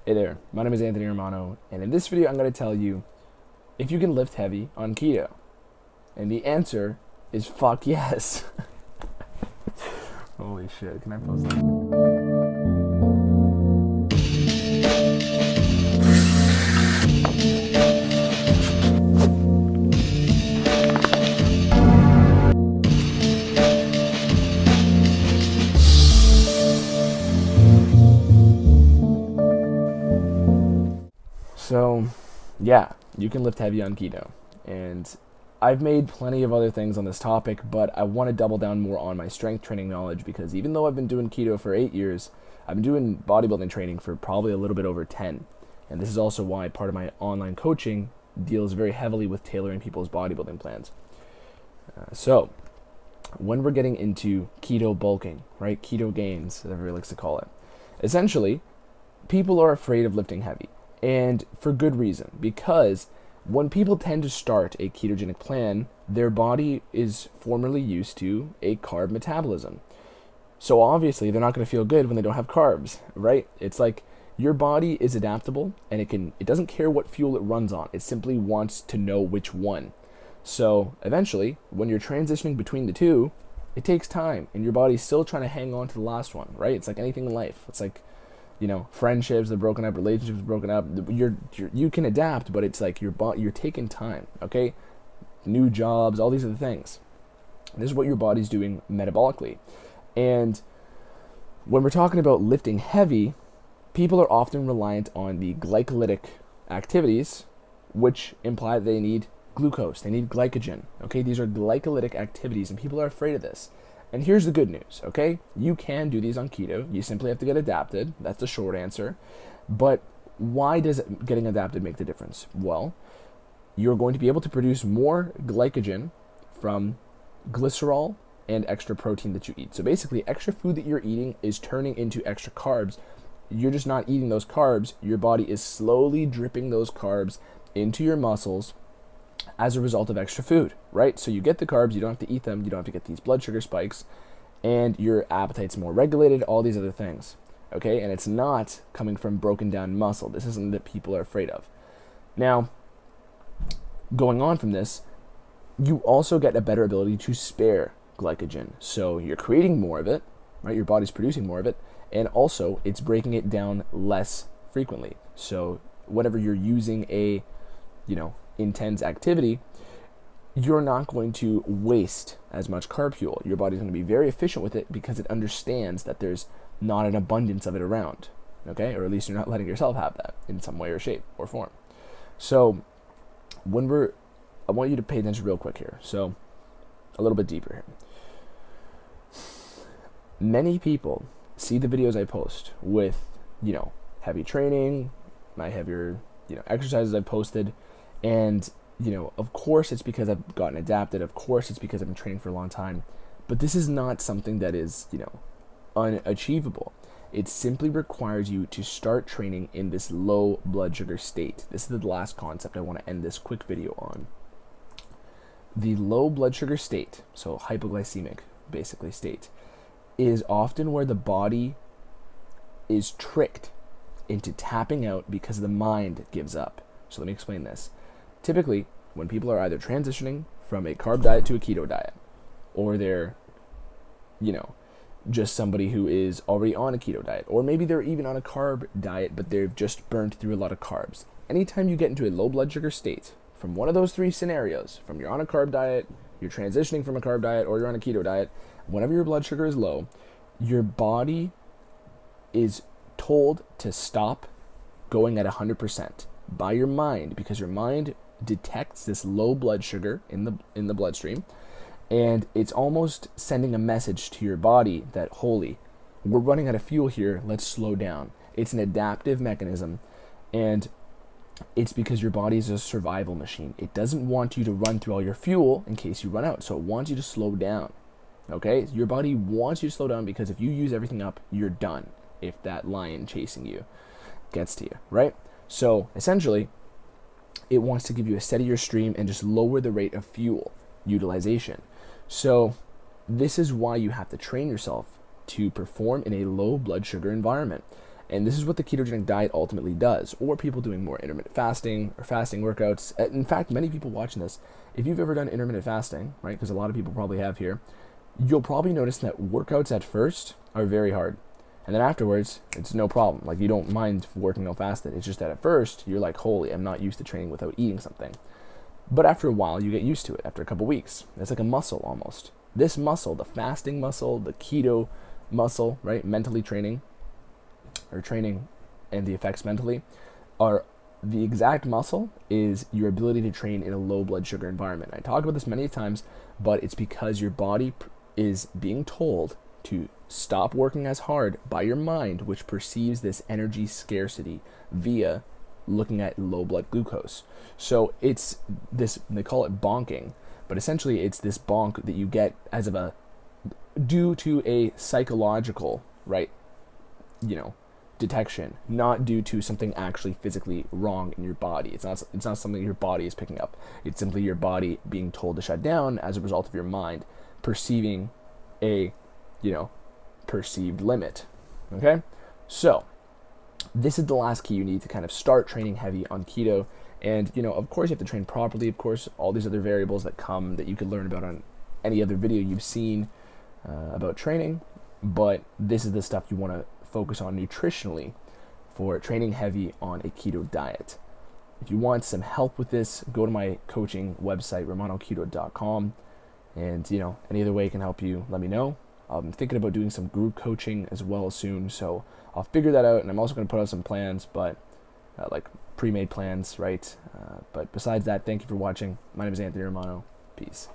Hey there, my name is Anthony Romano, and in this video I'm going to tell you if you can lift heavy on keto. And the answer is fuck yes. Holy shit, can I post that? So, yeah, you can lift heavy on keto. And I've made plenty of other things on this topic, but I want to double down more on my strength training knowledge because even though I've been doing keto for 8 years, I've been doing bodybuilding training for probably a little bit over 10. And this is also why part of my online coaching deals very heavily with tailoring people's bodybuilding plans. So, when we're getting into keto bulking, right? Keto gains, as everybody likes to call it. Essentially, people are afraid of lifting heavy. And for good reason, because when people tend to start a ketogenic plan, their body is formerly used to a carb metabolism. So obviously they're not going to feel good when they don't have carbs, right? It's like your body is adaptable and it doesn't care what fuel it runs on. It simply wants to know which one. So eventually, when you're transitioning between the two, it takes time and your body's still trying to hang on to the last one, right? It's like anything in life. It's like, friendships that are broken up, relationships broken up. You can adapt, but it's like you're taking time, okay? New jobs, all these other things. This is what your body's doing metabolically. And when we're talking about lifting heavy, people are often reliant on the glycolytic activities, which imply that they need glucose, they need glycogen, okay? These are glycolytic activities, and people are afraid of this. And here's the good news, okay? You can do these on keto. You simply have to get adapted. That's the short answer. But why does getting adapted make the difference? Well, you're going to be able to produce more glycogen from glycerol and extra protein that you eat. So basically, extra food that you're eating is turning into extra carbs. You're just not eating those carbs. Your body is slowly dripping those carbs into your muscles as a result of extra food, right? So you get the carbs, you don't have to eat them, you don't have to get these blood sugar spikes, and your appetite's more regulated, all these other things, okay? And it's not coming from broken down muscle. This isn't that people are afraid of. Now, going on from this, you also get a better ability to spare glycogen. So you're creating more of it, right? Your body's producing more of it, and also it's breaking it down less frequently. So whenever you're using a, intense activity, you're not going to waste as much carb fuel. Your body's going to be very efficient with it because it understands that there's not an abundance of it around, okay? Or at least you're not letting yourself have that in some way or shape or form. So I want you to pay attention real quick here. So a little bit deeper here. Many people see the videos I post with, heavy training, my heavier, exercises I posted, and, of course it's because I've gotten adapted. Of course it's because I've been training for a long time. But this is not something that is, unachievable. It simply requires you to start training in this low blood sugar state. This is the last concept I want to end this quick video on. The low blood sugar state, so hypoglycemic, basically, state, is often where the body is tricked into tapping out because the mind gives up. So let me explain this. Typically, when people are either transitioning from a carb diet to a keto diet, or they're, just somebody who is already on a keto diet, or maybe they're even on a carb diet, but they've just burned through a lot of carbs. Anytime you get into a low blood sugar state, from one of those three scenarios, from you're on a carb diet, you're transitioning from a carb diet, or you're on a keto diet, whenever your blood sugar is low, your body is told to stop going at 100% by your mind, because your mind detects this low blood sugar in the bloodstream, and it's almost sending a message to your body that, holy, we're running out of fuel here, let's slow down. It's an adaptive mechanism, and it's because your body is a survival machine. It doesn't want you to run through all your fuel in case you run out, so it wants you to slow down, okay? Your body wants you to slow down because if you use everything up, you're done if that lion chasing you gets to you, right? So essentially, it wants to give you a steadier stream and just lower the rate of fuel utilization. So this is why you have to train yourself to perform in a low blood sugar environment. And this is what the ketogenic diet ultimately does, or people doing more intermittent fasting or fasting workouts. In fact, many people watching this, if you've ever done intermittent fasting, right, because a lot of people probably have here, you'll probably notice that workouts at first are very hard. And then afterwards, it's no problem. Like, you don't mind working no fasted. It's just that at first, you're like, holy, I'm not used to training without eating something. But after a while, you get used to it, after a couple weeks. It's like a muscle almost. This muscle, the fasting muscle, the keto muscle, right, mentally training, or training and the effects mentally, are the exact muscle is your ability to train in a low blood sugar environment. I talked about this many times, but it's because your body is being told to stop working as hard by your mind, which perceives this energy scarcity via looking at low blood glucose. So it's this, they call it bonking, but essentially it's this bonk that you get as of a, due to a psychological, right, detection, not due to something actually physically wrong in your body. It's not something your body is picking up. It's simply your body being told to shut down as a result of your mind perceiving a, perceived limit. Okay? So, this is the last key you need to kind of start training heavy on keto. And, of course you have to train properly. Of course, all these other variables that come that you could learn about on any other video you've seen about training. But this is the stuff you want to focus on nutritionally for training heavy on a keto diet. If you want some help with this, go to my coaching website, romanoketo.com. And, any other way I can help you, let me know. I'm thinking about doing some group coaching as well soon, so I'll figure that out. And I'm also going to put out some plans, but like pre-made plans, right? But besides that, thank you for watching. My name is Anthony Romano. Peace.